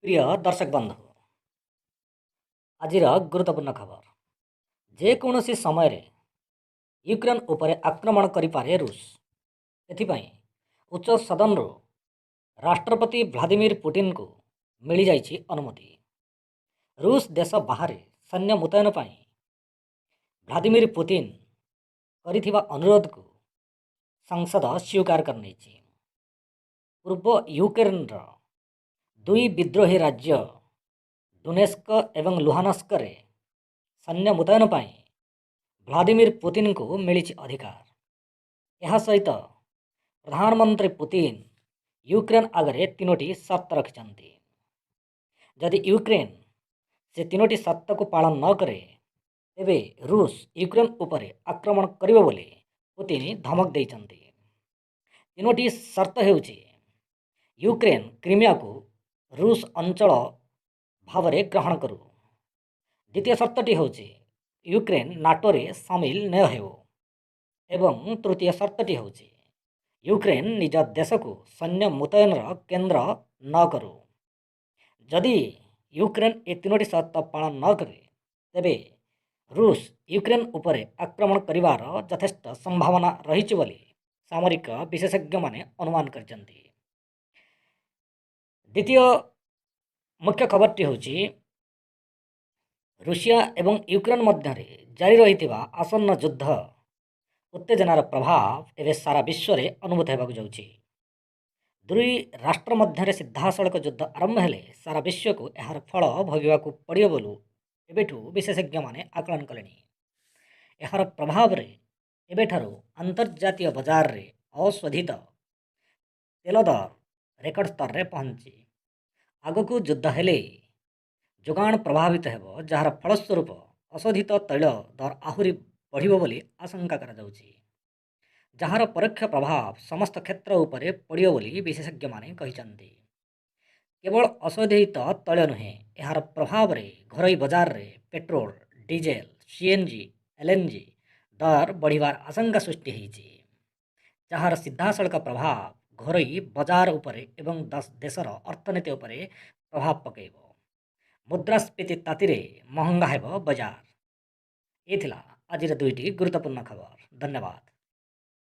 प्रिय दर्शक बंधु आज गुरुत्वपूर्ण खबर जेकोसी समय यूक्रेन उपरे आक्रमण करिपारे रूस एथिपाई उच्च सदन राष्ट्रपति व्लादिमीर पुटिन को मिल जाइछि अनुमति। रूस देश बाहर सैन्य मुतयन पाई व्लादिमीर पुटिन करिथिबा अनुरोध को संसद स्वीकार करने पूर्व यूक्रेन दुई विद्रोही राज्य डोनेस्क एवं लुहानस्क सैन्य मुतयन पाई व्लादिमीर पुतिन को मिली अधिकार। यह सहित प्रधानमंत्री पुतिन यूक्रेन आगे तीनोटी शर्त रखिछन्ति। जदि यूक्रेन से तीनोटी शर्त को पालन न करे तेबे रूस यूक्रेन उपरे आक्रमण करिबो बोली पुतिन धमक देइछन्ति। तीनोटी शर्त हेउछि यूक्रेन क्रीमिया को रूस अंचल भावरे ग्रहण करू। द्वितीय शर्तटी होछि यूक्रेन नाटो रे सामिल न हेउ एवं तृतीय शर्तटी होछि यूक्रेन निज देश को सैन्य मुतयन केन्द्र न करू। जदि यूक्रेन ए तीनोटी शर्त पालन न करे तेबे रूस यूक्रेन उपरे आक्रमण करिवार यथेष्ट संभावना रहिछि बोली सामरिक विशेषज्ञ माने अनुमान करछन्ति। द्वितीय मुख्य खबरटी होछि रूसिया एवं यूक्रेन मध्य जारी रही आसन्न युद्ध उत्तेजनार प्रभाव एवं सारा विश्व में अनुभूत होगा जाउछि। दुई राष्ट्र मध्य सीधासलख युद्ध आरंभ हेले सारा विश्व को यार फल भोगवाक पड़ो बोलू एबेठू विशेषज्ञ माने आकलन कलेनी। यार प्रभाव रे एबेठारू अंतर्जातीय बजार रे अशोधित तेल दर रेकर्ड स्तर रे पहुँची। आगक युद्ध हेले जोगाण प्रभावित हेब जार फलस्वरूप अशोधित तैल दर आहुरी बढ़िबो बोली आशंका करा जाउछि। जार परोक्ष प्रभाव समस्त क्षेत्र उपरे पड़ियो बोली विशेषज्ञ माने कहिसंति। केवल अशोधित तैल नुहे यार प्रभाव रे घरोई बाजार रे पेट्रोल डीजेल सीएनजी एलएनजी दर बढ़िबार आशंका सृष्टि होइछि। जार सीधासलख प्रभाव घरोई बाजार उपरे एवं देशर अर्थनीति उपरे प्रभाव पकेइबो। मुद्रास्फीति तातीरे महंगा हेब बाजार। ये थिला आजिर दुईटी गुरुत्वपूर्ण खबर। धन्यवाद।